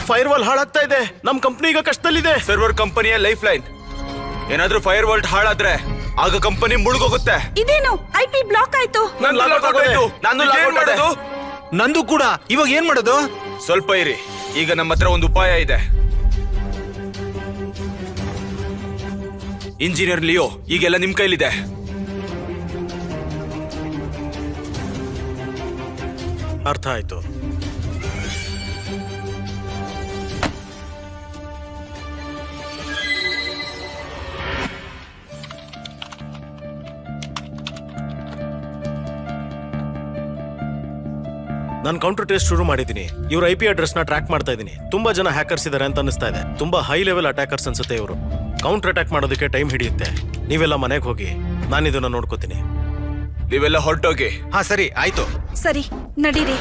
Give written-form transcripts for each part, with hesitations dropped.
Fire wall ಹಾಳಾಗ್ತಾ ಇದೆ. ನಮ್ company ಈಗ ಕಷ್ಟದಲ್ಲಿದೆ. ಸರ್ವರ್ ಕಂಪನಿಯ ಲೈಫ್ ಲೈನ್. ಏನಾದ್ರೂ ಫೈರ್ ವಾಲ್ ಹಾಳಾದ್ರೆ ಆಗ ಕಂಪನಿ ಮುಳುಗೋಗುತ್ತೆ. ಇದೇನು IP ಬ್ಲಾಕ್ ಆಯ್ತು. ನಂದು ಕೂಡ. ಇವಾಗ ಏನ್ ಮಾಡೋದು? ಸ್ವಲ್ಪ ಇರಿ, ಈಗ ನಮ್ಮ ಹತ್ರ ಒಂದು ಉಪಾಯ ಇದೆ. ಇಂಜಿನಿಯರ್ ಲಿಯೋ ಈಗೆಲ್ಲ ನಿಮ್ ಕೈಲಿದೆ. ಅರ್ಥ ಆಯ್ತು. ನಾನು ಕೌಂಟರ್ ಟೆಸ್ಟ್ ಶುರು ಮಾಡಿದ್ದೀನಿ. ಇವ್ರ IP ಅಡ್ರೆಸ್ ನ ಟ್ರ್ಯಾಕ್ ಮಾಡ್ತಾ ಇದ್ದೀನಿ. ತುಂಬಾ ಜನ ಹ್ಯಾಕರ್ಸ್ ಇದಾರೆ ಅಂತ ಅನಿಸ್ತಾ ಇದೆ. ತುಂಬಾ ಹೈ ಲೆವೆಲ್ ಅಟ್ಯಾಕರ್ಸ್ ಅನ್ಸುತ್ತೆ ಇವರು. ಕೌಂಟರ್ ಅಟ್ಯಾಕ್ ಮಾಡೋದಕ್ಕೆ ಟೈಮ್ ಹಿಡಿಯುತ್ತೆ. ನೀವೆಲ್ಲ ಮನೆಗೆ ಹೋಗಿ, ನಾನು ಇದನ್ನ ನೋಡ್ಕೋತೀನಿ. ನೀವೆಲ್ಲ ಹೊರಟೋಗಿ. ಹಾ ಸರಿ ಆಯ್ತು. ಸರಿ ನಡೀರಿ.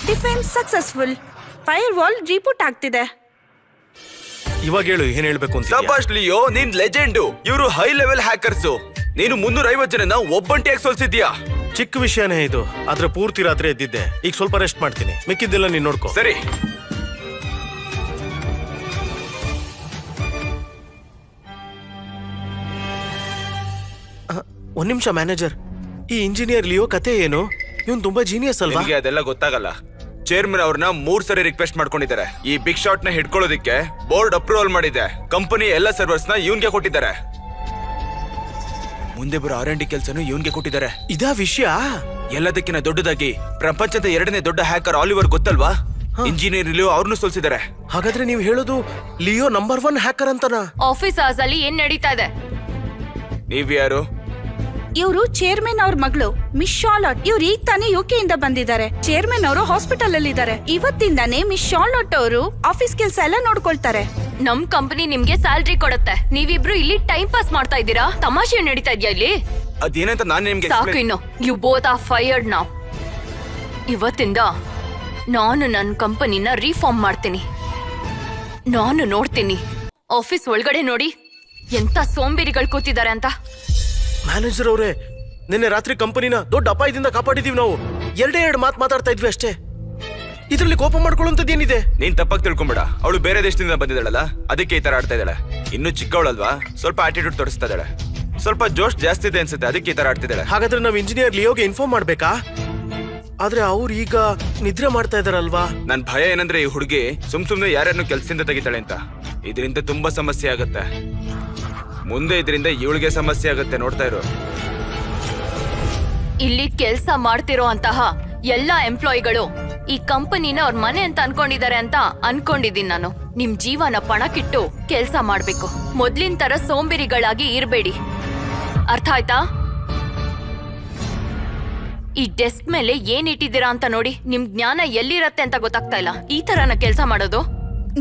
Defence successful. Fire wall report ಆಗ್ತಿದೆ. ಇವಾಗ ಹೇಳು, ಏನ್ ಹೇಳ್ಬೇಕು ಅಂತ. ಸಬಾಷ್ ಲಿಯೋ, ನೀನ್ ಲೆಜೆಂಡು. ಇವರು ಹೈ ಲೆವೆಲ್ ಹ್ಯಾಕರ್ಸ್. ನೀನು 350 ಜನನ ಒಬ್ಬಂಟಿಯಾಗಿ ಸೋಲ್ಸಿದ್ಯಾ. ಚಿಕ್ಕ ವಿಷಯನೇ ಇದು, ಆದ್ರೆ ಪೂರ್ತಿ ರಾತ್ರಿ ಎದ್ದಿದ್ದೆ. ಈಗ ಸ್ವಲ್ಪ ರೆಸ್ಟ್ ಮಾಡ್ತೀನಿ, ಮಿಕ್ಕಿದ್ದೆಲ್ಲ ನೀನ್ ನೋಡ್ಕೋ. ಸರಿ. ಒಂದ್ ನಿಮಿಷ ಮ್ಯಾನೇಜರ್, ಈ ಇಂಜಿನಿಯರ್ ಲಿಯೋ ಕತೆ ಏನು? ಇವನ್ ತುಂಬಾ ಜೀನಿಯಸ್ ಅಲ್ವಾ? ನಿಮಗೆ ಅದೆಲ್ಲ ಗೊತ್ತಾಗಲ್ಲ. ಚೇರ್ಮನ್ ಅವ್ರನ್ನ 3 ಸರಿ ರಿಕ್ವೆಸ್ಟ್ ಮಾಡ್ಕೊಂಡಿದ್ದಾರೆ. ಈ ಬಿಗ್ ಶಾಟ್ ನ ಹಿಡ್ಕೊಳ್ಳೋದಿಕ್ಕೆ ಬೋರ್ಡ್ ಅಪ್ರೂವಲ್ ಮಾಡಿದೆ. ಕಂಪನಿ ಎಲ್ಲ ಸರ್ವರ್ಸ್ ನ ಇವನ್ಗೆ ಕೊಟ್ಟಿದ್ದಾರೆ. ಮುಂದೆ ಬರೋ R&D ಕೆಲಸನು ಇವನ್ಗೆ ಕೊಟ್ಟಿದ್ದಾರೆ. ಇದಾ ವಿಷಯ? ಎಲ್ಲದಕ್ಕಿಂತ ದೊಡ್ಡದಾಗಿ ಪ್ರಪಂಚದ 2ನೇ ದೊಡ್ಡ ಹ್ಯಾಕರ್ ಆಲಿವರ್ ಗೊತ್ತಲ್ವಾ? ಇಂಜಿನಿಯರ್ ಲಿಯೋ ಅವ್ರನ್ನು ಸೋಲ್ಸಿದ್ದಾರೆ. ಹಾಗಾದ್ರೆ ನೀವು ಹೇಳೋದು ಲಿಯೋ ನಂಬರ್ 1 ಹ್ಯಾಕರ್ ಅಂತನಾ? ಆಫೀಸ್ ಅವರ್ಸ್ ಅಲ್ಲಿ ಏನ್ ನಡೀತಾ ಇದೆ? ನೀವ್ಯಾರು? ಇವರು ಚೇರ್ಮನ್ ಅವ್ರ ಮಗಳು ಮಿಸ್ ಶಾರ್ಲಟ್. ಇವ್ರು ಈಗ ತಾನೇ UK ಇಂದ ಬಂದಿದ್ದಾರೆ. ಚೇರ್ಮನ್ ಅವರು ಹಾಸ್ಪಿಟಲ್ ಅಲ್ಲಿ ಇದ್ದಾರೆ. ಇವತ್ತಿಂದಾನೇ ಮಿಸ್ ಶಾರ್ಲಟ್ ಅವರು ಆಫೀಸ್ ಕೆಲಸ ಎಲ್ಲ ನೋಡ್ಕೊಳ್ತಾರೆ. ನಮ್ ಕಂಪನಿ ನಿಮ್ಗೆ ಸ್ಯಾಲರಿ ಕೊಡುತ್ತೆ. ನೀವಿಬ್ರು ಇಲ್ಲಿ ಟೈಮ್ ಪಾಸ್ ಮಾಡ್ತಾ ಇದ್ದೀರಾ? ತಮಾಷೆ ನಡೀತಾ ಇದೆಯಾ ಇಲ್ಲಿ? ಅದೇನಂತ ನಾನು ನಿಮ್ಗೆ ಸಾಕು ಇನ್ನು. ಯು ಬೋತ್ ಆರ್ ಫೈರ್ಡ್ ನಾವ್. ಇವತ್ತಿಂದ ನಾನು ನನ್ನ ಕಂಪನಿನ ರೀಫಾರ್ಮ್ ಮಾಡ್ತೀನಿ. ನಾನು ನೋಡ್ತೀನಿ ಆಫೀಸ್ ಒಳಗಡೆ ನೋಡಿ ಎಂತ ಸೋಂಬೇರಿಗಳು ಕೂತಿದ್ದಾರೆ ಅಂತ. ಮ್ಯಾನೇಜರ್ ಅವರೇ, ನಿನ್ನೆ ರಾತ್ರಿ ಕಂಪನಿನ ದೊಡ್ಡ ಅಪಾಯದಿಂದ ಕಾಪಾಡಿದೀವಿ ನಾವು. 2 ಮಾತು ಮಾತಾಡ್ತಾ ಇದ್ವಿ ಅಷ್ಟೇ. ಇದ್ರಲ್ಲಿ ಕೋಪ ಮಾಡ್ಕೊಳ್ಳುವಂತದ್ದೇನಿದೆ? ನೀನ್ ತಪ್ಪಾಗಿ ತಿಳ್ಕೊಂಬೇಡ. ಅವಳು ಬೇರೆ ದೇಶದಿಂದ ಬಂದಿದ್ದಾಳಲ್ಲ, ಅದಕ್ಕೆ ಈ ತರ ಆಡ್ತಾ ಇದ್ದಾಳೆ. ಇನ್ನು ಚಿಕ್ಕವಳಲ್ವಾ, ಸ್ವಲ್ಪ ಆಟಿಟ್ಯೂಡ್ ತೋರಿಸ್ತಾ ಇದ್ದಾಳೆ. ಸ್ವಲ್ಪ ಜೋಶ್ ಜಾಸ್ತಿ ಇದೆ ಅನ್ಸುತ್ತೆ, ಅದಕ್ಕೆ ಈ ತರ ಆಡ್ತಿದ್ದಾಳೆ. ಹಾಗಾದ್ರೆ ನಾವು ಇಂಜಿನಿಯರ್ ಲಿಯೋಗೆ ಇನ್ಫಾರ್ಮ್ ಮಾಡ್ಬೇಕಾ? ಆದ್ರೆ ಅವ್ರು ಈಗ ನಿದ್ರೆ ಮಾಡ್ತಾ ಇದಾರಲ್ವಾ? ನನ್ ಭಯ ಏನಂದ್ರೆ ಈ ಹುಡುಗಿ ಸುಮ್ನೆ ಯಾರನ್ನು ಕೆಲ್ಸದಿಂದ ತೆಗಿತಾಳೆ ಅಂತ. ಇದರಿಂದ ತುಂಬಾ ಸಮಸ್ಯೆ ಆಗತ್ತೆ. ಮುಂದೆ ಇದರಿಂದ ಇವಳಿಗೆ ಸಮಸ್ಯೆ ಆಗತ್ತೆ, ನೋಡ್ತಾ ಇರೋ. ಇಲ್ಲಿ ಕೆಲ್ಸ ಮಾಡ್ತಿರೋ ಅಂತಹ ಎಲ್ಲಾ ಎಂಪ್ಲಾಯಿಗಳು ಈ ಕಂಪನಿನ ಅವ್ರ ಮನೆ ಅಂತ ಅನ್ಕೊಂಡಿದ್ದಾರೆ ಅಂತ ಅನ್ಕೊಂಡಿದೀನಿ ನಾನು. ನಿಮ್ ಜೀವನ ಪಣಕ್ಕಿಟ್ಟು ಕೆಲ್ಸ ಮಾಡ್ಬೇಕು. ಮೊದ್ಲಿನ ತರ ಸೋಂಬೇರಿಗಳಾಗಿ ಇರ್ಬೇಡಿ. ಅರ್ಥ ಆಯ್ತಾ? ಈ ಡೆಸ್ಕ್ ಮೇಲೆ ಏನ್ ಇಟ್ಟಿದ್ದೀರಾ ಅಂತ ನೋಡಿ. ನಿಮ್ ಜ್ಞಾನ ಎಲ್ಲಿರತ್ತೆ ಅಂತ ಗೊತ್ತಾಗ್ತಾ ಇಲ್ಲ. ಈ ತರನ ಕೆಲ್ಸ ಮಾಡೋದು?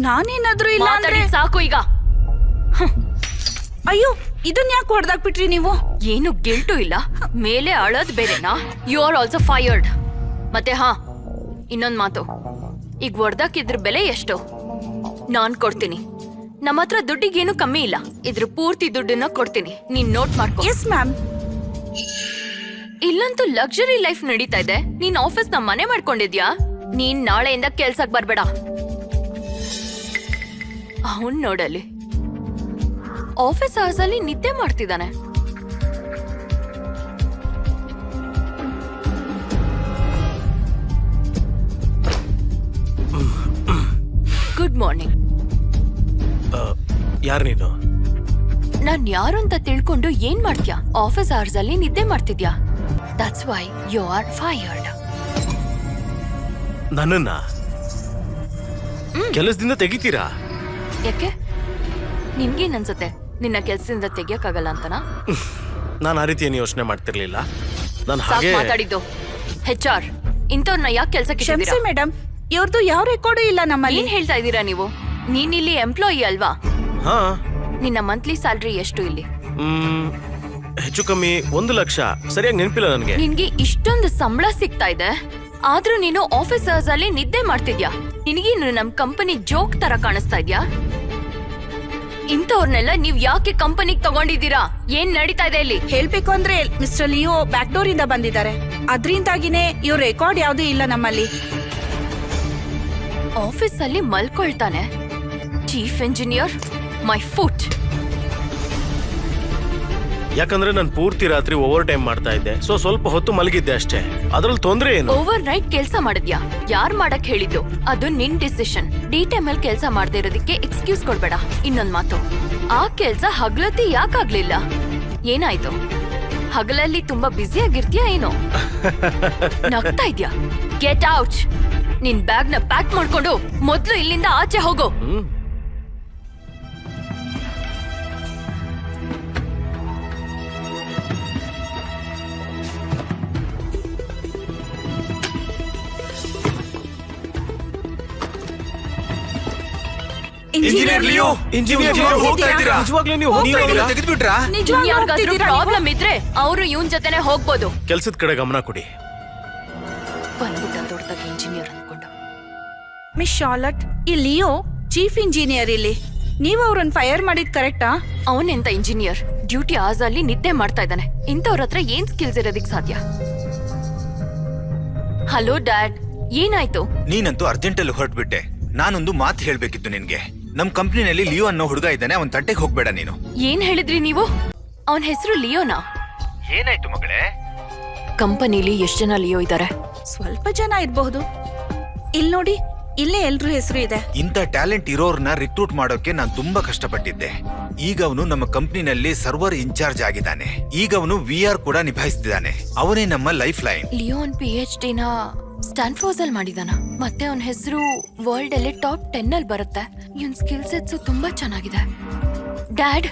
ನಾನೇನಾದ್ರೂ ಇಲ್ಲ ಅಂದ್ರೆ ಸಾಕು ಈಗ. ಅಯ್ಯೋ, ಇದನ್ ಯಾಕೆ ಹೊಡೆದಾಕ್ಬಿಟ್ರಿ ನೀವು? ಏನು ಗಿಲ್ಟು ಇಲ್ಲ. ಮೇಲೆ ಅಳೋದ್ ಬೇರೆನಾ? You are also fired. ಮತ್ತೆ ಇನ್ನೊಂದ್ ಮಾತು, ಈಗ ಹೊಡೆದಾಕಿದ್ರ ಬೆಲೆ ಎಷ್ಟು? ನಾನ್ ಕೊಡ್ತೀನಿ. ನಮ್ಮ ಹತ್ರ ದುಡ್ಡಿಗೇನು ಕಮ್ಮಿ ಇಲ್ಲ. ಇದ್ರ ಪೂರ್ತಿ ದುಡ್ಡನ್ನ ಕೊಡ್ತೀನಿ. ನೀನ್ ನೋಟ್ ಮಾಡ್ಕೊ. Yes ma'am. ಇಲ್ಲಂತೂ ಲಕ್ಸುರಿ ಲೈಫ್ ನಡೀತಾ ಇದೆ. ನೀನ್ ಆಫೀಸ್ ನ ಮನೆ ಮಾಡ್ಕೊಂಡಿದ್ಯಾ? ನೀನ್ ನಾಳೆಯಿಂದ ಕೆಲ್ಸಕ್ ಬರ್ಬೇಡ. ಅವನ್ ನೋಡಲಿ ಆಫೀಸ್ ಅವರ್ಸ್ ಅಲ್ಲಿ ನಿದ್ದೆ ಮಾಡ್ತಿದ್ದಾನೆ. Good morning. ಯಾರು ನೀನು? ನಾನ್ ಯಾರು ಅಂತ ತಿಳ್ಕೊಂಡು ಏನ್ ಮಾಡ್ತೀಯಾ? ಆಫೀಸ್ ಅವರ್ಸ್ ಅಲ್ಲಿ ನಿದ್ದೆ ಮಾಡ್ತಿದ್ಯಾ? That's why you are fired. ನನ್ನನ್ನ ಕೆಲಸದಿಂದ ತೆಗಿತೀರಾ? ಯಾಕೆ? ನಿನ್ಗೇನ್ ಅನ್ಸುತ್ತೆ ನಿನ್ನ ಕೆಲ್ಸದಿಂದ ತೆಗಿಯಕ್ಕಾಗಲ್ಲ ಅಂತನಾ? ನಾನು ಆ ರೀತಿ ಏನು ಯೋಚನೆ ಮಾಡ್ತಿರ್ಲಿಲ್ಲ. ನಾನು ಸಾಕ್ ಹಾಗೆ ಮಾತಾಡಿದ್ದು. HR ಇಂಥವ್ರನ್ನ ಯಾಕೆ ಕೆಲ್ಸಕ್ಕೆ ಕ್ಷಮಿಸಿ ಮೇಡಮ್, ಇವ್ರದ್ದು ಯಾವ ರೆಕಾರ್ಡು ಇಲ್ಲ ನಮ್ಮಲ್ಲಿ. ಏನ್ ಹೇಳ್ತಾ ಇದ್ದೀರಾ ನೀವು? ನೀನ್ ಇಲ್ಲಿ ಎಂಪ್ಲಾಯಿ ಅಲ್ವಾ? ಹಾ. ನಿನ್ನ ಮಂತ್ಲಿ ಸ್ಯಾಲರಿ ಎಷ್ಟು ಇಲ್ಲಿ? ಹೆಚ್ಚು ಕಮ್ಮಿ 1 ಲಕ್ಷ. ಸರಿಯಾಗಿ ನೆನಪಿಲ್ಲ ನನಗೆ. ನಿನ್ಗೆ ಇಷ್ಟೊಂದು ಸಂಬಳ ಸಿಗ್ತಾ ಇದೆ, ಆದ್ರೂ ನೀನು ಆಫೀಸರ್ಸ್ ಅಲ್ಲಿ ನಿದ್ದೆ ಮಾಡ್ತಿದ್ಯಾ. ನಿನಗೇನು ನಮ್ ಕಂಪನಿ ಜೋಕ್ ತರ ಕಾಣಿಸ್ತಾ ಇದ್ಯಾ? ಇಂಥವ್ರನ್ನೆಲ್ಲ ನೀವ್ ಯಾಕೆ ಕಂಪನಿಗ್ ತಗೊಂಡಿದ್ದೀರಾ? ಏನ್ ನಡೀತಾ ಇದೆ ಇಲ್ಲಿ? ಹೇಳ್ಬೇಕು ಅಂದ್ರೆ ಮಿಸ್ಟರ್ ಲಿಯೋ ಬ್ಯಾಕ್ ಡೋರ್ ಇಂದ ಬಂದಿದ್ದಾರೆ. ಅದ್ರಿಂದಾಗಿನೇ ಇವ್ರ ರೆಕಾರ್ಡ್ ಯಾವ್ದು ಇಲ್ಲ ನಮ್ಮಲ್ಲಿ. ಆಫೀಸ್ ಅಲ್ಲಿ ಮಲ್ಕೊಳ್ತಾನೆ. Chief engineer, my foot. ಯಾಕಂದ್ರೆ ನಾನು ಪೂರ್ತಿ ರಾತ್ರಿ ಓವರ್ ಟೈಮ್ ಮಾಡ್ತಾ ಇದ್ದೆ, ಸೊ ಸ್ವಲ್ಪ ಹೊತ್ತು ಮಲಗಿದ್ದೆ ಅಷ್ಟೇ. ಅದ್ರಲ್ಲಿ ತೊಂದ್ರೆ ಏನು? ಓವರ್ ನೈಟ್ ಕೆಲ್ಸ ಮಾಡಿದ್ಯಾ? ಯಾರ್ ಮಾಡಕ್ ಹೇಳಿದ್ದು? ಅದು ನಿನ್ ಡಿಸಿಷನ್. ಡಿ ಟೈಮ್ ಅಲ್ಲಿ ಕೆಲ್ಸ ಮಾಡದೇ ಇರೋದಕ್ಕೆ ಎಕ್ಸ್ಕ್ಯೂಸ್ ಕೊಡ್ಬೇಡ. ಇನ್ನೊಂದ್ ಮಾತು, ಆ ಕೆಲ್ಸ ಹಗಲತ್ತಿ ಯಾಕಾಗ್ಲಿಲ್ಲ? ಏನಾಯ್ತು? ಹಗಲಲ್ಲಿ ತುಂಬಾ ಬ್ಯುಸಿ ಆಗಿರ್ತೀಯಾ ಏನೋ? ನಗ್ತಾ ಇದ್ಯಾ? Get out. ನಿನ್ ಬ್ಯಾಗ್ ನ ಪ್ಯಾಕ್ ಮಾಡ್ಕೊಂಡು ಮೊದ್ಲು ಇಲ್ಲಿಂದ ಆಚೆ ಹೋಗು. ಇಂಜಿನಿಯರ್ ಲಿಯೋ, ಇಂಜಿನಿಯರ್ ಹೋಗ್ತಾ ಇದ್ದೀರಾ? ನಿಜವಾಗ್ಲೂ ನೀವು ಹೋಗ್ತಾ ನೀವು ಇದ್ದೀರಾ? ತೆಗೆದ್ಬಿಟ್ರಾ? ನಿಜವಾಗ್ಲೂ ಯಾರಿಗಾದ್ರೂ ಹೋಗ್ತಿದ್ದೀರಾ ಪ್ರಾಬ್ಲಮ್ ಇದ್ರೆ ಅವರು ಇವನ್ ಜೊತೆನೆ ಹೋಗ್ಬೋದು. ಕೆಲ್ಸದ ಕಡೆ ಗಮನ ಕೊಡಿ. ಬಂದ್ಬಿಟ್ಟ ದೊಡ್ಡದಾಗಿ ಇಂಜಿನಿಯರ್ ಅನ್ಕೊಂಡು. ಮಿಸ್ ಶಾರ್ಲಟ್, ಈ ಲಿಯೋ ಚೀಫ್ ಇಂಜಿನಿಯರ್ ಇಲ್ಲಿ. ನೀವು ಅವ್ರನ್ನ ಫೈರ್ ಮಾಡಿದ್ ಕರೆಕ್ಟಾ? ಅವನೆಂತ ಇಂಜಿನಿಯರ್? ಡ್ಯೂಟಿ ಆಸ್ ಅಲ್ಲಿ ನಿದ್ದೆ ಮಾಡ್ತಾ ಇದ್ದಾನೆ. ಇಂಥವ್ರ ಹತ್ರ ಏನ್ ಸ್ಕಿಲ್ಸ್ ಇರೋದಿಕ್ ಸಾಧ್ಯ? ಹಲೋ ಡ್ಯಾಡ್, ಏನಾಯ್ತು? ನೀನಂತೂ ಅರ್ಜೆಂಟ್ ಅಲ್ಲಿ ಹೊರಟ್ಬಿಟ್ಟೆ. ನಾನೊಂದು ಮಾತು ಹೇಳ್ಬೇಕಿತ್ತು ನಿನ್ಗೆ. ನಮ್ ಕಂಪ್ನಿನಲ್ಲಿ ಲಿಯೋ ಅನ್ನೋ ಹುಡುಗ ಇದ್ದಾನೆ, ಅವನ್ ತಟ್ಟೆಗೆ ಹೋಗ್ಬೇಡ ನೀನು. ಏನ್ ಹೇಳಿದ್ರಿ ನೀವು? ಅವನ್ ಹೆಸರು ಲಿಯೋನಾ? ಏನಾಯ್ತು ಮಗಳೇ? ಕಂಪನಿಲಿ ಎಷ್ಟ್ ಜನ ಲಿಯೋ ಇದ್ದಾರೆ? ಸ್ವಲ್ಪ ಜನ ಇರ್ಬಹುದು. ಇಲ್ ನೋಡಿ, ಇಲ್ಲೇ ಎಲ್ರೂ ಹೆಸರು ಇದೆ. ಇಂಥ ಟ್ಯಾಲೆಂಟ್ ಇರೋರ್ನ ರಿಕ್ರೂಟ್ ಮಾಡೋಕೆ ನಾನು ತುಂಬಾ ಕಷ್ಟಪಟ್ಟಿದ್ದೆ. ಈಗ ಅವನು ನಮ್ಮ ಕಂಪ್ನಿನಲ್ಲಿ ಸರ್ವರ್ ಇನ್ಚಾರ್ಜ್ ಆಗಿದ್ದಾನೆ. ಈಗ ಅವನು VR ಕೂಡ ನಿಭಾಯಿಸ್ತಿದ್ದಾನೆ. ಅವನೇ ನಮ್ಮ ಲೈಫ್ ಲೈನ್. ಲಿಯೋನ್ PhD ನ ಸ್ಟ್ಯಾನ್ಫೋರ್ಡ್ ಅಲ್ಲಿ ಮಾಡಿದಾನ. ಮತ್ತೆ ಅವನ ಹೆಸರು ವರ್ಲ್ಡ್ ಅಲ್ಲಿ ಟಾಪ್ 10 ಅಲ್ಲಿ ಬರುತ್ತೆ. ಇವನ್ ಸ್ಕಿಲ್ ಸೆಟ್ಸ್ ತುಂಬಾ ಚೆನ್ನಾಗಿದೆ. ಡ್ಯಾಡ್,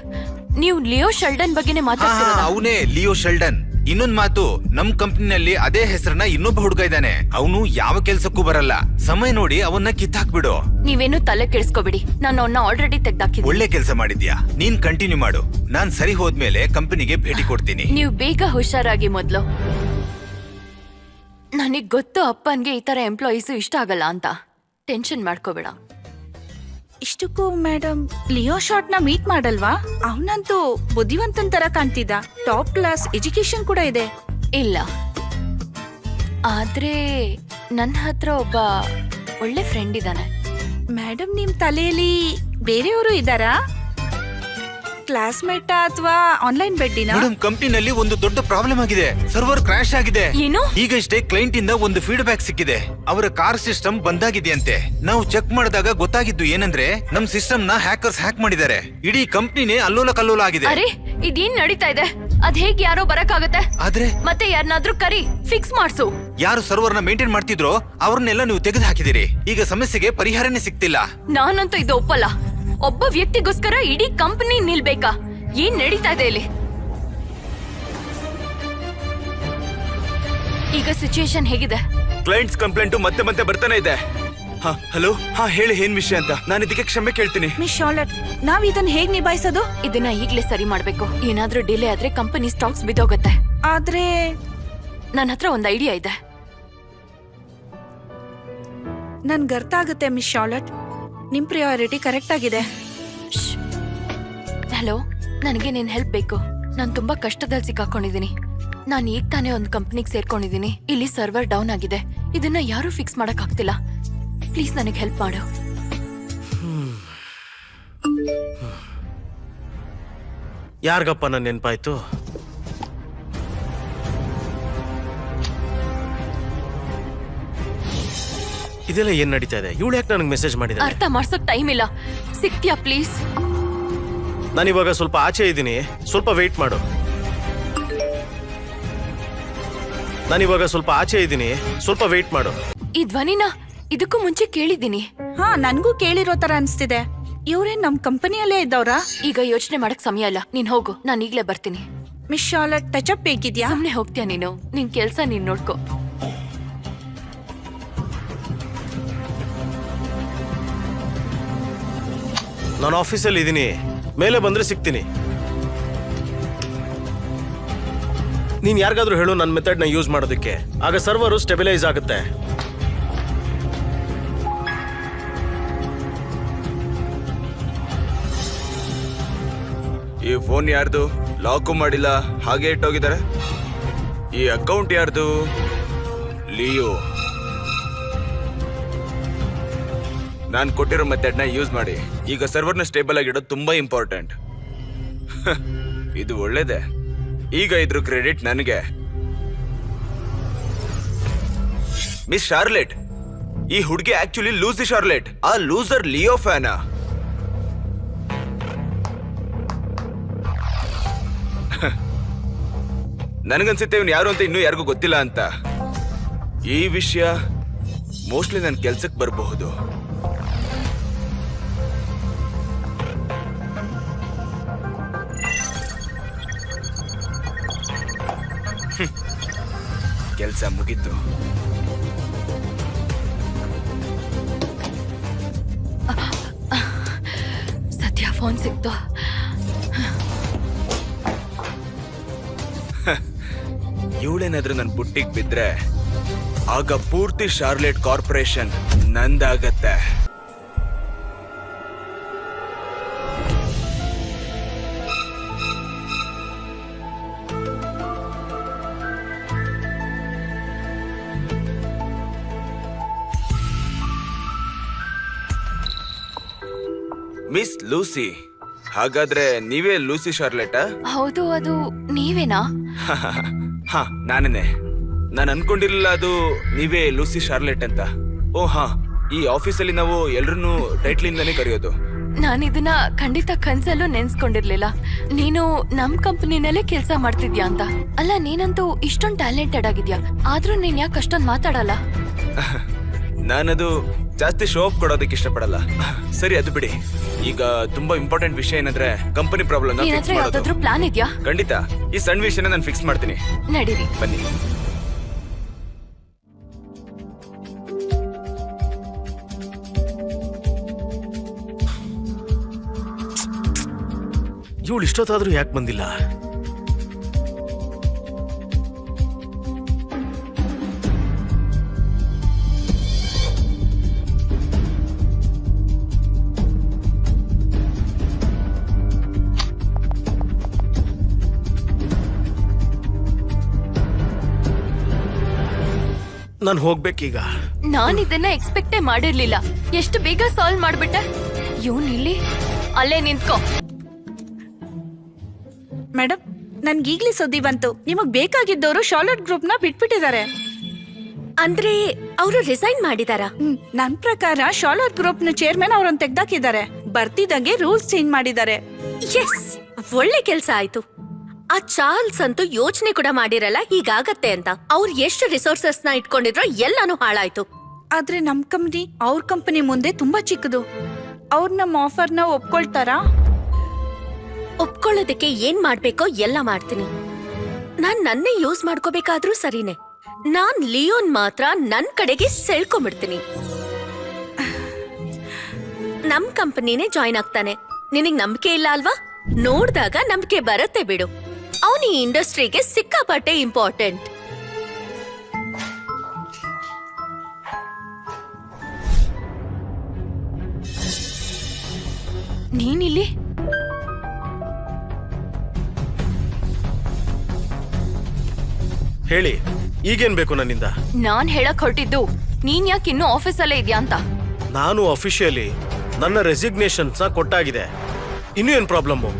ನೀವು ಲಿಯೋ ಶೆಲ್ಡನ್ ಬಗ್ಗೆನೇ ಮಾತಾಡ್ತಿರೋದಾ? ಅವನೇ ಲಿಯೋ ಶೆಲ್ಡನ್. ಇನ್ನೊಂದ್ ಮಾತು, ನಮ್ ಕಂಪ್ನಿನಲ್ಲಿ ಅದೇ ಹೆಸರನ್ನ ಇನ್ನೊಬ್ಬ ಹುಡುಗ ಇದ್ದಾನೆ. ಅವನು ಯಾವ ಕೆಲ್ಸಕ್ಕೂ ಬರಲ್ಲ. ಸಮಯ ನೋಡಿ ಅವನ್ನ ಕಿತ್ತಾಕ್ಬಿಡು. ನೀವೇನು ತಲೆ ಕೆಡಿಸ್ಕೋಬಿಡಿ, ನಾನು ಅವನ್ನ ಆಲ್ರೆಡಿ ತೆಗ್ದಾಕಿದ್ದೀನಿ. ಒಳ್ಳೆ ಕೆಲಸ ಮಾಡಿದ್ಯಾ. ನೀನ್ ಕಂಟಿನ್ಯೂ ಮಾಡು. ನಾನ್ ಸರಿ ಹೋದ್ಮೇಲೆ ಕಂಪನಿಗೆ ಭೇಟಿ ಕೊಡ್ತೀನಿ. ನೀವು ಬೇಗ ಹುಷಾರಾಗಿ ಮೊದ್ಲು. ನನಗ್ ಗೊತ್ತು ಅಪ್ಪನ್ಗೆ ಈ ತರ ಎಂಪ್ಲಾಯೀಸು ಇಷ್ಟ ಆಗಲ್ಲ ಅಂತ. ಟೆನ್ಷನ್ ಮಾಡ್ಕೋಬೇಡ. ಇಷ್ಟಕ್ಕೂ ಮೇಡಮ್ ಲಿಯೋ ಶಾರ್ಟ್ ನ ಮೀಟ್ ಮಾಡಲ್ವಾ? ಅವನಂತೂ ಬುದ್ಧಿವಂತನ್ ತರ ಕಾಣ್ತಿದ್ದ. ಟಾಪ್ ಕ್ಲಾಸ್ ಎಜುಕೇಶನ್ ಕೂಡ ಇದೆ. ಇಲ್ಲ, ಆದ್ರೆ ನನ್ನ ಹತ್ರ ಒಬ್ಬ ಒಳ್ಳೆ ಫ್ರೆಂಡ್ ಇದ್ದಾನೆ. ಮೇಡಮ್, ನಿಮ್ ತಲೆಯಲ್ಲಿ ಬೇರೆಯವರು ಇದ್ದಾರಾ? ಕ್ಲಾಸ್ಮೇಟ್ ಅಥವಾ ಆನ್ಲೈನ್ ಬೆಡ್ಡಿನ? ಮೇಡಮ್, ಕಂಪ್ನಿನಲ್ಲಿ ಒಂದು ದೊಡ್ಡ ಪ್ರಾಬ್ಲಮ್ ಆಗಿದೆ. ಸರ್ವರ್ ಕ್ರಾಶ್ ಆಗಿದೆ. ಏನು? ಈಗಷ್ಟೇ ಕ್ಲೈಂಟ್ ಇಂದ ಒಂದು ಫೀಡ್ಬ್ಯಾಕ್ ಸಿಕ್ಕಿದೆ. ಅವರ ಕಾರ್ ಸಿಸ್ಟಮ್ ಬಂದಾಗಿದೆಯಂತೆ. ನಾವು ಚೆಕ್ ಮಾಡಿದಾಗ ಗೊತ್ತಾಗಿದ್ದು ಏನಂದ್ರೆ ನಮ್ ಸಿಸ್ಟಮ್ ನ ಹ್ಯಾಕರ್ಸ್ ಹ್ಯಾಕ್ ಮಾಡಿದ್ದಾರೆ. ಇಡೀ ಕಂಪ್ನಿನೇ ಅಲ್ಲೋಲ ಕಲ್ಲೋಲ ಆಗಿದೆ. ಅರೆ, ಇದೇನ್ ನಡೀತಾ ಇದೆ? ಅದ್ ಹೇಗ್ ಯಾರೋ ಬರಕ್ಕಾಗತ್ತೆ? ಆದ್ರೆ ಮತ್ತೆ ಯಾರನ್ನಾದ್ರೂ ಕರಿ, ಫಿಕ್ಸ್ ಮಾಡ್ಸು. ಯಾರು ಸರ್ವರ್ ನ ಮೇಂಟೈನ್ ಮಾಡ್ತಿದ್ರೋ ಅವ್ರನ್ನೆಲ್ಲ ನೀವು ತೆಗೆದು ಹಾಕಿದಿರಿ. ಈಗ ಸಮಸ್ಯೆಗೆ ಪರಿಹಾರನೇ ಸಿಗ್ತಿಲ್ಲ. ನಾನಂತೂ ಇದು ಒಪ್ಪಲ್ಲ. ಒಬ್ಬ ವ್ಯಕ್ತಿಗೋಸ್ಕರ ಇಡೀ ಕಂಪನಿ ನಿಲ್ಬೇಕಾ? ಏನ್ ನಡೀತಾ ಇದೆ ಇಲ್ಲಿ? ಈಗ ಸಿಚುಯೇಷನ್ ಹೇಗಿದೆ? ಕ್ಲೈಂಟ್ಸ್ ಕಂಪ್ಲೇಂಟು ಮತ್ತೆ ಮತ್ತೆ ಬರ್ತಾನೆ ಇದೆ. ಹಲೋ, ಹೇಳಿ ಏನ್ ವಿಷಯ ಅಂತ. ನಾನು ಇದಕ್ಕೆ ಕ್ಷಮೆ ಕೇಳ್ತೀನಿ. ಮಿಸ್ ಶಾರ್ಲಟ್, ನಾವ್ ಇದನ್ನ ಹೇಗ್ ನಿಭಾಯಿಸೋದು? ಇದನ್ನ ಈಗ್ಲೇ ಸರಿ ಮಾಡ್ಬೇಕು. ಏನಾದ್ರೂ ಡಿಲೇ ಆದ್ರೆ ಕಂಪನಿ ಸ್ಟಾಕ್ಸ್ ಬಿದ್ದೋಗತ್ತೆ. ಆದ್ರೆ ನನ್ನ ಹತ್ರ ಒಂದು ಐಡಿಯಾ ಇದೆ. ನನ್ಗೆ ಅರ್ಥ ಆಗುತ್ತೆ ಮಿಸ್ ಶಾರ್ಲಟ್. ನಿಮ್ ಪ್ರಿಯಾರಿಟಿ ಕರೆಕ್ಟ್ ಆಗಿದೆ. ಹಲೋ, ನನಗೆ ನಿನ್ ಹೆಲ್ಪ್ ಬೇಕು. ನಾನು ತುಂಬಾ ಕಷ್ಟದಲ್ಲಿ ಸಿಕ್ಕಾಕೊಂಡಿದ್ದೀನಿ. ನಾನು ಈಗ ತಾನೇ ಒಂದು ಕಂಪ್ನಿಗೆ ಸೇರ್ಕೊಂಡಿದ್ದೀನಿ. ಇಲ್ಲಿ ಸರ್ವರ್ ಡೌನ್ ಆಗಿದೆ. ಇದನ್ನ ಯಾರು ಫಿಕ್ಸ್ ಮಾಡಕ್ ಆಗ್ತಿಲ್ಲ. ಪ್ಲೀಸ್ ನನಗೆ ಹೆಲ್ಪ್ ಮಾಡು. ಯಾರಿಗಪ್ಪ ನನ್ನ ನೆನ್ಪಾಯ್ತು? ಇದೆಲ್ಲ ಏನ್ ನಡೀತಾ ಇದೆ? ಇವಳು ಯಾಕೆ ನನಗೆ ಮೆಸೇಜ್ ಮಾಡಿದ? ಅರ್ಥ ಮಾಡ್ಸೋಕ್ ಟೈಮ್ ಇಲ್ಲ. ಸಿಕ್ತ್ಯಾ ಪ್ಲೀಸ್? ನಾನಿವಾಗ ಸ್ವಲ್ಪ ಆಚೆ ಇದ್ದೀನಿ, ಸ್ವಲ್ಪ ವೇಟ್ ಮಾಡು. ನಾನಿವಾಗ ಸ್ವಲ್ಪ ಆಚೆ ಇದ್ದೀನಿ, ಸ್ವಲ್ಪ ವೇಟ್ ಮಾಡು. ಈ ಧ್ವನಿನ ಇದಕ್ಕೂ ಮುಂಚೆ ಕೇಳಿದ್ದೀನಿ. ಹಾ, ನನ್ಗೂ ಕೇಳಿರೋ ತರ ಅನ್ಸ್ತಿದೆ. ಇವ್ರೇನ್ ನಮ್ ಕಂಪನಿಯಲ್ಲೇ ಇದ್ದವ್ರಾ? ಈಗ ಯೋಚನೆ ಮಾಡಕ್ ಸಮಯ ಇಲ್ಲ. ನೀನ್ ಹೋಗು, ನಾನು ಈಗ್ಲೇ ಬರ್ತೀನಿ. ಮಿಸ್ ಶಾರ್ಲಟ್, ಟಚ್ ಅಪ್ ಬೇಕಿದ್ಯಾ? ಸುಮ್ನೆ ಹೋಗ್ತೀಯ ನೀನು? ನಿನ್ ಕೆಲ್ಸ ನೀನ್ ನೋಡ್ಕೋ. ನಾನು ಆಫೀಸಲ್ಲಿ ಇದ್ದೀನಿ, ಮೇಲೆ ಬಂದ್ರೆ ಸಿಗ್ತೀನಿ. ನೀನ್ ಯಾರಿಗಾದ್ರೂ ಹೇಳು ನನ್ನ ಮೆಥಡ್ ನ ಯೂಸ್ ಮಾಡೋದಕ್ಕೆ, ಆಗ ಸರ್ವರು ಸ್ಟೆಬಿಲೈಸ್ ಆಗುತ್ತೆ. ಈ ಫೋನ್ ಯಾರ್ದು? ಲಾಕು ಮಾಡಿಲ್ಲ, ಹಾಗೆ ಇಟ್ಟೋಗಿದ್ದಾರೆ. ಈ ಅಕೌಂಟ್ ಯಾರ್ದು? ಲಿಯೋ. ನಾನು ಕೊಟ್ಟಿರೋ ಮೆಥಡ್ ನ ಯೂಸ್ ಮಾಡಿ. ಈಗ ಸರ್ವರ್ನ ಸ್ಟೇಬಲ್ ಆಗಿಡೋದು ತುಂಬಾ ಇಂಪಾರ್ಟೆಂಟ್. ಇದು ಒಳ್ಳೇದೆ. ಈಗ ಇದ್ರ ಕ್ರೆಡಿಟ್ ನನಗೆ. ಮಿಸ್ ಶಾರ್ಲೆಟ್, ಈ ಹುಡುಗಿ ಆಕ್ಚುಲಿ ಲೂಸಿ ಶಾರ್ಲೆಟ್. ಆ ಲೂಸರ್ ಲಿಯೋ ಫ್ಯಾನ. ನನಗನ್ಸುತ್ತೆ ಇವನು ಯಾರು ಅಂತ ಇನ್ನೂ ಯಾರಿಗೂ ಗೊತ್ತಿಲ್ಲ ಅಂತ. ಈ ವಿಷಯ ಮೋಸ್ಟ್ಲಿ ನನ್ನ ಕೆಲ್ಸಕ್ಕೆ ಬರಬಹುದು. ಕೆಲಸ ಮುಗೀತು. ಸದ್ಯ ಫೋನ್ ಸಿಕ್ತು. ಇವಳೇನಾದ್ರೂ ನನ್ನ ಬುಟ್ಟಿಗೆ ಬಿದ್ರೆ ಆಗ ಪೂರ್ತಿ ಶಾರ್ಲೆಟ್ ಕಾರ್ಪೊರೇಷನ್ ನಂದಾಗತ್ತೆ. ಮಿಸ್ ಲೂಸಿ, ಹಾಗಾದ್ರೆ ನೀವೇ ಲೂಸಿ ಶಾರ್ಲೆಟಾ? ಹೌದು, ಅದು ನೀವೇನಾ? ಹಾ, ನಾನೇನೆ. ನಾನು ಅನ್ಕೊಂಡಿರ್ಲಿಲ್ಲ ಅದು ನೀವೇ ಲೂಸಿ ಶಾರ್ಲೆಟ್ ಅಂತ. ಓ ಹಾ, ಈ ಆಫೀಸಲ್ಲಿ ನಾವು ಎಲ್ರನ್ನೂ ಟೈಟ್ಲಿಂದಾನೇ ಕರೆಯೋದು. ನಾನಿದನ್ನ ಖಂಡಿತ ಕನ್ಸಲ್ಲೂ ನೆನ್ಸ್ಕೊಂಡಿರ್ಲಿಲ್ಲ. ನೀನು ನಮ್ ಕಂಪನಿನಲ್ಲೇ ಕೆಲಸ ಮಾಡ್ತಿದ್ಯಾ ಅಂತ. ಅಲ್ಲ, ನೀನಂತೂ ಇಷ್ಟೊಂದು ಟ್ಯಾಲೆಂಟೆಡ್ ಆಗಿದ್ಯಾ, ಆದ್ರೂ ನೀನ್ ಯಾಕೆ ಅಷ್ಟೊಂದು ಮಾತಾಡಲ್ಲ? ನಾನದು ಜಾಸ್ತಿ ಶೋ ಆಫ್ ಕೊಡೋದಕ್ಕೆ ಇಷ್ಟಪಡಲ್ಲ. ಸರಿ, ಅದು ಬಿಡಿ. ಈಗ ತುಂಬಾ ಇಂಪಾರ್ಟೆಂಟ್ ವಿಷಯ ಏನಂದ್ರೆ ಕಂಪನಿ ಪ್ರಾಬ್ಲಮ್ ನಿನ್ ಹತ್ರ ಯಾವ್ದಾದ್ರು ಪ್ಲಾನ್ ಇದ್ಯಾ? ಖಂಡಿತ. ಈ ಸಣ್ಣ ವಿಷಯನ ನಾನು ಫಿಕ್ಸ್ ಮಾಡ್ತೀನಿ. ನಡೀರಿ. ಬನ್ನಿ. ಇವಳು ಇಷ್ಟೊತ್ತಾದ್ರೂ ಯಾಕೆ ಬಂದಿಲ್ಲ? ನಾನು ಹೋಗ್ಬೇಕೀಗ. ನಾನ್ ಇದನ್ನ ಎಕ್ಸ್ಪೆಕ್ಟೇ ಮಾಡಿರ್ಲಿಲ್ಲ. ಎಷ್ಟು ಬೇಗ ಸಾಲ್ವ್ ಮಾಡ್ಬಿಟ್ಟೆ. ಇವನ್ ಇಲ್ಲಿ ಅಲ್ಲೇ ನಿಂತ್ಕೋ. ಮೇಡಮ್, ನನ್ಗೀಗ್ಲೇ ಸುದ್ದಿ ಬಂತು. ನಿಮಗ್ ಬೇಕಾಗಿದ್ದವರು ಶಾರ್ಲೆಟ್ ಗ್ರೂಪ್ ನ ಬಿಟ್ಬಿಟ್ಟಿದ್ದಾರೆ. ಅಂದ್ರೆ ಅವರು ರಿಸೈನ್ ಮಾಡಿದಾರಾ? ನನ್ ಪ್ರಕಾರ ಶಾರ್ಲೆಟ್ ಗ್ರೂಪ್ ನ ಚೇರ್ಮನ್ ಅವ್ರನ್ನ ತೆಗ್ದಾಕಿದ್ದಾರೆ. ಬರ್ತಿದಂಗೆ ರೂಲ್ಸ್ ಚೇಂಜ್ ಮಾಡಿದ್ದಾರೆ. ಎಸ್, ಒಳ್ಳೆ ಕೆಲ್ಸ ಆಯ್ತು. ಆ ಚಾರ್ಲ್ಸ್ ಅಂತೂ ಯೋಚನೆ ಕೂಡ ಮಾಡಿರಲ್ಲ ಹೀಗಾಗತ್ತೆ ಅಂತ. ಅವ್ರು ಎಷ್ಟು ರಿಸೋರ್ಸಸ್ ನ ಇಟ್ಕೊಂಡಿದ್ರೋ ಎಲ್ಲಾನು ಹಾಳಾಯ್ತು. ಆದ್ರೆ ನಮ್ ಕಂಪ್ನಿ ಅವ್ರ ಕಂಪನಿ ಮುಂದೆ ತುಂಬಾ ಚಿಕ್ಕದು. ಅವ್ರ ನಮ್ಮ ಆಫರ್ನ ಒಪ್ಕೊಳ್ತಾರಾ? ಒಪ್ಕೊಳ್ಳೋದಕ್ಕೆ ಏನ್ ಮಾಡ್ಬೇಕೋ ಎಲ್ಲ ಮಾಡ್ತೀನಿ. ನಾನ್ ನನ್ನೇ ಯೂಸ್ ಮಾಡ್ಕೋಬೇಕಾದ್ರೂ ಸರಿನೇ. ನಾನ್ ಲಿಯೋನ್ ಮಾತ್ರ ನನ್ ಕಡೆಗೆ ಸೆಳ್ಕೊಂಡ್ಬಿಡ್ತೀನಿ. ನಮ್ ಕಂಪನಿನೇ ಜಾಯ್ನ್ ಆಗ್ತಾನೆ. ನಿನಗ್ ನಂಬಿಕೆ ಇಲ್ಲ ಅಲ್ವಾ? ನೋಡ್ದಾಗ ನಂಬಿಕೆ ಬರತ್ತೆ ಬಿಡು. ಅವನ್ ಈ ಇಂಡಸ್ಟ್ರಿಗೆ ಸಿಕ್ಕಾಪಟ್ಟೆ ಇಂಪಾರ್ಟೆಂಟ್. ನೀನಿಲ್ಲಿ? ಹೇಳಿ, ಈಗೇನ್ ಬೇಕು ನನ್ನಿಂದ? ನಾನ್ ಹೇಳಕ್ ಹೊರಟಿದ್ದು ನೀನ್ ಯಾಕೆ ಇನ್ನೂ ಆಫೀಸಲ್ಲೇ ಇದ್ಯಾ ಅಂತ. ನಾನು ಅಫಿಷಿಯಲಿ ನನ್ನ ರೆಸಿಗ್ನೇಷನ್ಸ್ ಕೊಟ್ಟಾಗಿದೆ. ಇನ್ನೂ ಏನ್ ಪ್ರಾಬ್ಲಮ್ಮು?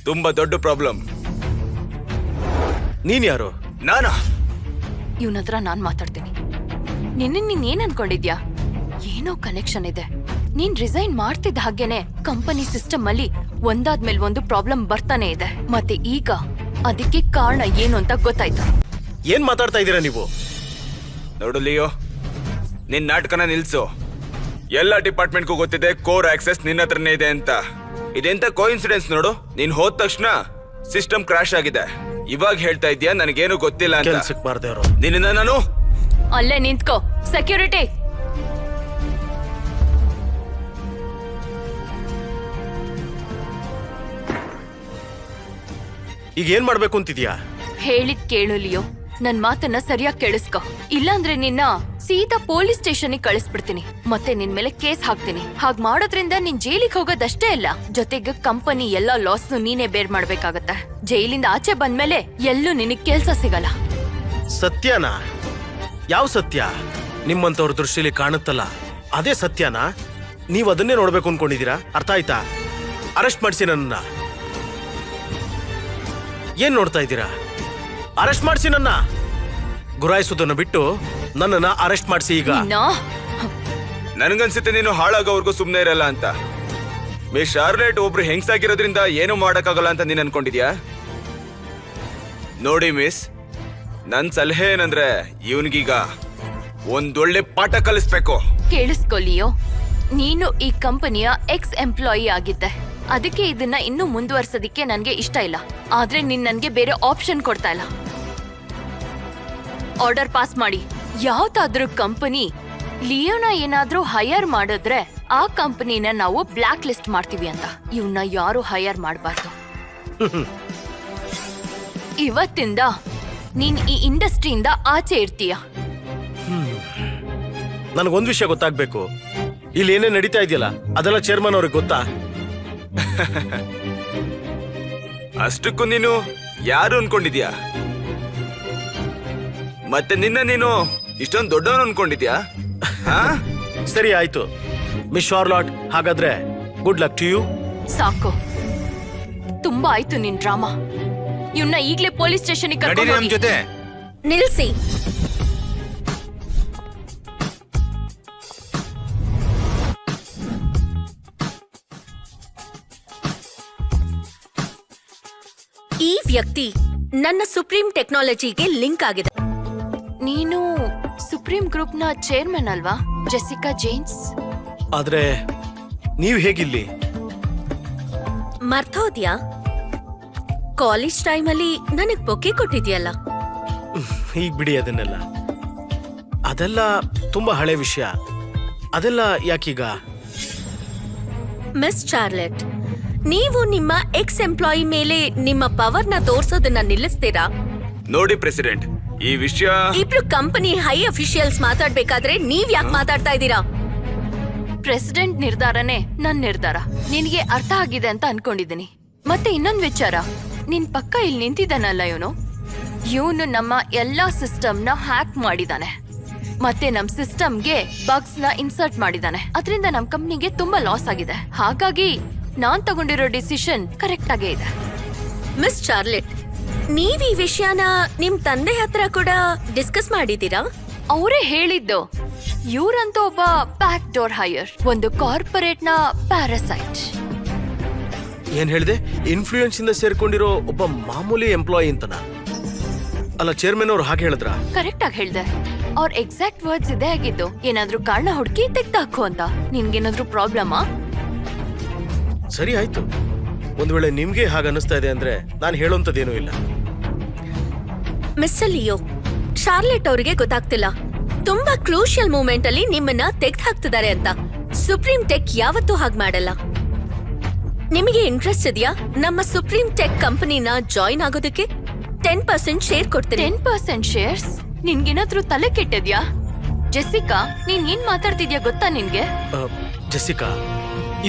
ತುಂಬಾ ದೊಡ್ಡ ಪ್ರಾಬ್ಲಮ್. ನೀನ್ ಯಾರು? ನಾನಾ? ಇವನ ಹತ್ರ ನಾನ್ ಮಾತಾಡ್ತೀನಿ. ನೀನ್ ಏನ್ ಅನ್ಕೊಂಡಿದ್ಯಾ? ಏನೋ ಕನೆಕ್ಷನ್ ಇದೆ. ನೀನ್ ರಿಸೈನ್ ಮಾಡ್ತಿದ್ದ ಹಾಗೇನೆ ಕಂಪನಿ ಸಿಸ್ಟಮ್ ಅಲ್ಲಿ ಒಂದಾದ್ಮೇಲೆ ಒಂದು ಪ್ರಾಬ್ಲಮ್ ಬರ್ತಾನೆ ಇದೆ. ಮತ್ತೆ ಈಗ ಅದಕ್ಕೆ ಕಾರಣ ಏನು ಅಂತ ಗೊತ್ತಾಯ್ತು. ಏನ್ ಮಾತಾಡ್ತಾ ಇದ್ದೀರಾ ನೀವು? ನೋಡು ಲಿಯೋ, ನಿನ್ ನಾಟಕನ ನಿಲ್ಸು. ಎಲ್ಲ ಡಿಪಾರ್ಟ್ಮೆಂಟ್ಗೂ ಗೊತ್ತಿದೆ ಕೋರ್ ಆಕ್ಸೆಸ್ ನಿನ್ನ ಹತ್ರನೇ ಇದೆ ಅಂತ. ಇದೆಂತ ಕೋಇನ್ಸಿಡೆನ್ಸ್ ನೋಡು. ನೀನ್ ಹೋದ ತಕ್ಷಣ ಸಿಸ್ಟಮ್ ಕ್ರಾಶ್ ಆಗಿದೆ. ಇವಾಗ ಹೇಳ್ತಾ ಇದ್ಯಾ ನನಗೇನು ಗೊತ್ತಿಲ್ಲ ಅಂತ. ಕೆಲ್ಸಕ್ಕೆ ಬಾರ್ದೆ ಅವರು. ನಿನ್ನ ನಾನು ಅಲ್ಲೇ ನಿಂತ್ಕೋ. ಸೆಕ್ಯೂರಿಟಿ, ಈಗ ಏನ್ ಮಾಡ್ಬೇಕು ಅಂತಿದ್ಯಾ? ಹೇಳಿದ್ ಕೇಳು ಲಿಯೋ, ನನ್ ಮಾತನ್ನ ಸರಿಯಾಗಿ ಕೇಳಿಸ್ಕೊ. ಇಲ್ಲಾಂದ್ರೆ ನಿನ್ನ ಸೀದಾ ಪೊಲೀಸ್ ಸ್ಟೇಷನ್ಗೆ ಕಳಿಸ್ಬಿಡ್ತೀನಿ. ಮತ್ತೆ ನಿನ್ ಮೇಲೆ ಕೇಸ್ ಹಾಕ್ತೀನಿ. ಹಾಗ್ ಮಾಡೋದ್ರಿಂದ ನೀನ್ ಜೈಲಿಗೆ ಹೋಗೋದಷ್ಟೇ ಅಲ್ಲ, ಜೊತೆಗೆ ಕಂಪನಿ ಎಲ್ಲಾ ಲಾಸ್ನು ನೀನೇ ಬೇರ್ ಮಾಡ್ಬೇಕಾಗತ್ತೆ. ಜೈಲಿಂದ ಆಚೆ ಬಂದ್ಮೇಲೆ ಎಲ್ಲೂ ನಿನಗ್ ಕೆಲ್ಸ ಸಿಗಲ್ಲ. ಸತ್ಯನಾ? ಯಾವ ಸತ್ಯ? ನಿಮ್ಮಂತವ್ರ ದೃಷ್ಟಿಲಿ ಕಾಣುತ್ತಲ್ಲ ಅದೇ ಸತ್ಯನಾ? ನೀವು ಅದನ್ನೇ ನೋಡ್ಬೇಕು ಅನ್ಕೊಂಡಿದೀರಾ? ಅರ್ಥ ಆಯ್ತಾ? ಅರೆಸ್ಟ್ ಮಾಡಿಸಿ ನನ್ನ. ಏನ್ ನೋಡ್ತಾ ಇದ್ದೀರಾ? ಅರೆಸ್ಟ್ ಮಾಡಿಸಿ ನನ್ನ. ಗುರಾಯಿಸೋದನ್ನ ಬಿಟ್ಟು ನನ್ನನ್ನ ಅರೆಸ್ಟ್ ಮಾಡಿಸಿ ಈಗ. ನನ್ಗನ್ಸುತ್ತೆ ನೀನು ಹಾಳಾಗೋವರೆಗೂ ಸುಮ್ನೆ ಇರಲ್ಲ ಅಂತ. ಮಿಸ್ ಶಾರ್ಲೆಟ್ ಒಬ್ರು ಹೆಂಗ್ಸಾಗಿರೋದ್ರಿಂದ ಏನು ಮಾಡಕ್ಕಾಗಲ್ಲ ಅಂತ ನೀನ್ ಅನ್ಕೊಂಡಿದ್ಯಾ? ನೋಡಿ ಮಿಸ್, ನನ್ ಸಲಹೆ ಏನಂದ್ರೆ ಇವನ್ಗೀಗ ಒಂದೊಳ್ಳೆ ಪಾಠ ಕಲಿಸ್ಬೇಕು. ಕೇಳಿಸ್ಕೊ ಲಿಯೋ, ನೀನು ಈ ಕಂಪನಿಯ ಎಕ್ಸ್ ಎಂಪ್ಲಾಯಿ ಆಗಿದ್ದೆ. ಅದಕ್ಕೆ ಇದನ್ನ ಇನ್ನೂ ಮುಂದುವರ್ಸೋದಿಕ್ಕೆ ನನ್ಗೆ ಇಷ್ಟ ಇಲ್ಲ. ಆದ್ರೆ ನೀನ್ ನನ್ಗೆ ಬೇರೆ ಆಪ್ಷನ್ ಕೊಡ್ತಾ ಇಲ್ಲ. ಆರ್ಡರ್ ಪಾಸ್ ಮಾಡಿ, ಯಾವ್ದಾದ್ರೂ ಕಂಪನಿ ಲಿಯೋನ ಏನಾದ್ರೂ ಹೈಯರ್ ಮಾಡಿದ್ರೆ ಆ ಕಂಪನಿನ ನಾವು ಬ್ಲಾಕ್ ಲಿಸ್ಟ್ ಮಾಡ್ತೀವಿ ಅಂತ. ಇವನ್ನ ಯಾರು ಹೈಯರ್ ಮಾಡಬಾರ್ದು. ಇವತ್ತಿಂದ ನೀನ್ ಈ ಇಂಡಸ್ಟ್ರಿಯಿಂದ ಆಚೆ ಇರ್ತೀಯ. ನನಗೊಂದು ವಿಷಯ ಗೊತ್ತಾಗ್ಬೇಕು. ಇಲ್ಲಿ ಏನೇ ನಡೀತಾ ಇದೆಯಲ್ಲ ಅದೆಲ್ಲ ಚೇರ್ಮನ್ ಅವ್ರಿಗೆ ಗೊತ್ತಾ? ಅಷ್ಟಕ್ಕೂ ನೀನು ಯಾರು ಅನ್ಕೊಂಡಿದ್ಯಾ? ಮತ್ತೆ ನಿನ್ನ ನೀನು ಇಷ್ಟೊಂದು ದೊಡ್ಡವನು ಅನ್ಕೊಂಡಿದ್ಯಾ? ಸರಿ ಆಯ್ತು ಮಿಸ್ ಶಾರ್ಲಾಟ್, ಹಾಗಾದ್ರೆ ಗುಡ್ ಲಕ್ ಟು ಯು. ಸಾಕು, ತುಂಬಾ ಆಯ್ತು ನಿನ್ ಡ್ರಾಮಾ. ಇವನ್ನ ಈಗ್ಲೇ ಪೊಲೀಸ್ ಸ್ಟೇಷನ್ಗೆ ನಡೀರಿ ಕರ್ಕೊಂಡು ನಮ್ ಹೋಗಿ. ಜೊತೆ. ನಿಲ್ಸಿ. ಈ ವ್ಯಕ್ತಿ ನನ್ನ ಸುಪ್ರೀಂ ಟೆಕ್ನಾಲಜಿಗೆ ಲಿಂಕ್ ಆಗಿದೆ. ನೀನು ಸುಪ್ರೀಂ ಗ್ರೂಪ್ನ ಚೇರ್ಮನ್ ಅಲ್ವಾ, ಜೆಸಿಕಾ ಜೇನ್ಸ್? ಆದ್ರೆ ನೀವು ಹೇಗಿಲ್ಲಿ? ಮರ್ತೋದ್ಯಾ? ಕಾಲೇಜ್ ಟೈಮಲ್ಲಿ ನನಗ್ ಬೊಕ್ಕೆ ಕೊಟ್ಟಿದ್ಯಲ್ಲ. ಈಗ ಬಿಡಿ ಅದನ್ನೆಲ್ಲ. ಅದೆಲ್ಲ ತುಂಬಾ ಹಳೆ ವಿಷಯ. ಅದೆಲ್ಲ ಯಾಕೀಗ? ಮಿಸ್ ಚಾರ್ಲೆಟ್, ನೀವು ನಿಮ್ಮ ಎಕ್ಸ್ ಎಂಪ್ಲಾಯಿ ಮೇಲೆ ನಿಮ್ಮ ಪವರ್ನ ತೋರ್ಸೋದನ್ನ ನಿಲ್ಲಿಸ್ತೀರಾ? ನೋಡಿ ಪ್ರೆಸಿಡೆಂಟ್, ಈ ವಿಷಯ ಇಬ್ರು ಕಂಪನಿ ಹೈ ಅಫಿಷಿಯಲ್ಸ್ ಮಾತಾಡ್ಬೇಕಾದ್ರೆ ನೀವ್ ಯಾಕೆ ಮಾತಾಡ್ತಾ ಇದ್ದೀರಾ? ಪ್ರೆಸಿಡೆಂಟ್ ನಿರ್ಧಾರನೇ ನನ್ ನಿರ್ಧಾರ. ನಿನಗೆ ಅರ್ಥ ಆಗಿದೆ ಅಂತ ಅನ್ಕೊಂಡಿದ್ದೀನಿ. ಮತ್ತೆ ಇನ್ನೊಂದ್ ವಿಚಾರ, ನಿನ್ ಪಕ್ಕ ಇಲ್ಲಿ ನಿಂತಿದ್ದಾನಲ್ಲ ಇವನು ನಮ್ಮ ಎಲ್ಲಾ ಸಿಸ್ಟಮ್ನ ಹ್ಯಾಕ್ ಮಾಡಿದಾನೆ. ಮತ್ತೆ ನಮ್ ಸಿಸ್ಟಮ್ಗೆ ಬಗ್ಸ್ ನ ಇನ್ಸರ್ಟ್ ಮಾಡಿದಾನೆ. ಅದರಿಂದ ನಮ್ ಕಂಪ್ನಿಗೆ ತುಂಬಾ ಲಾಸ್ ಆಗಿದೆ. ಹಾಗಾಗಿ ನಾನ್ ತಗೊಂಡಿರೋ ಡಿಸಿಷನ್ ಕರೆಕ್ಟ್ ಆಗೇ ಇದೆ. ಮಿಸ್ ಚಾರ್ಲೆಟ್, ನೀವ್ ಈ ವಿಷಯನ ನಿಮ್ ತಂದೆ ಹತ್ರ ಕೂಡ ಡಿಸ್ಕಸ್ ಮಾಡಿದೀರಾ? ಅವರೇ ಹೇಳಿದ್ದು, ಇವ್ರಂತೂ ಒಬ್ಬ ಬ್ಯಾಕ್ ಡೋರ್ ಹೈಯರ್, ಒಂದು ಕಾರ್ಪೊರೇಟ್ ನ ಪ್ಯಾರಾಸೈಟ್. ಏನ್ ಹೇಳಿದೆ? ಇನ್ಫ್ಲೂಯೆನ್ಸ್ ಇಂದ ಸೇರ್ಕೊಂಡಿರೋ ಒಬ್ಬ ಮಾಮೂಲಿ ಎಂಪ್ಲಾಯಿ ಅಂತನ? ಅಲ್ಲ, ಚೇರ್ಮನ್ ಅವ್ರು ಹಾಗೆ ಹೇಳಿದ್ರ? ಕರೆಕ್ಟ್ ಆಗಿ ಹೇಳ್ದೆ. ಅವ್ರ ಎಕ್ಸಾಕ್ಟ್ ವರ್ಡ್ಸ್ ಇದೇ ಆಗಿದ್ದು. ಏನಾದ್ರೂ ಕಾರಣ ಹುಡುಕಿ ತೆಗ್ದಾಕು ಅಂತ. ನಿನ್ಗೇನಾದ್ರೂ ಪ್ರಾಬ್ಲಮಾ? ಸರಿ ಆಯ್ತು. ಒಂದ್ ವೇಳೆ ನಿಮ್ಗೆ ಹಾಗೆ ಅನಿಸ್ತಾ ಇದೆ ಅಂದ್ರೆ ನಾನು ಹೇಳೋಂಥದ್ದೇನೂ ಇಲ್ಲ. ಮಿಸ್ಟರ್ ಲಿಯೋ, ಶಾರ್ಲೆಟ್ ಅವ್ರಿಗೆ ಗೊತ್ತಾಗ್ತಿಲ್ಲ ತುಂಬಾ ಕ್ರೂಷಿಯಲ್ ಮೂಮೆಂಟ್ ಅಲ್ಲಿ ನಿಮ್ಮನ್ನ ತೆಗ್ದು ಹಾಕ್ತಿದ್ದಾರೆ ಅಂತ. ಸುಪ್ರೀಂ ಟೆಕ್ ಯಾವತ್ತೂ ಹಾಗೆ ಮಾಡಲ್ಲ. ನಿಮಗೆ ಇಂಟ್ರೆಸ್ಟ್ ಇದೆಯಾ ನಮ್ಮ ಸುಪ್ರೀಂ ಟೆಕ್ ಕಂಪನಿನ ಜಾಯಿನ್ ಆಗೋದಕ್ಕೆ? 10% ಶೇರ್ ಕೊಡ್ತೀನಿ. 10% ಶೇರ್ಸ್? ನಿನ್ಗೇನಾದ್ರೂ ತಲೆ ಕೆಟ್ಟಿದ್ಯಾ? ಜೆಸಿಕಾ, ನೀನ್ ಏನ್ ಮಾತಾಡ್ತಿದ್ಯಾ ಗೊತ್ತಾ ನಿನ್ಗೆ? ಜೆಸಿಕಾ,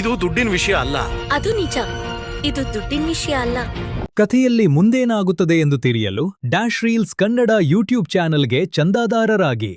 ಇದು ದುಡ್ಡಿನ ವಿಷಯ ಅಲ್ಲ. ಅದು ನಿಜ, ಇದು ದುಡ್ಡಿನ ವಿಷಯ ಅಲ್ಲ. ಕಥೆಯಲ್ಲಿ ಮುಂದೇನಾಗುತ್ತದೆ ಎಂದು ತಿಳಿಯಲು ಡ್ಯಾಶ್ ರೀಲ್ಸ್ ಕನ್ನಡ ಯೂಟ್ಯೂಬ್ ಚಾನೆಲ್ಗೆ ಚಂದಾದಾರರಾಗಿ.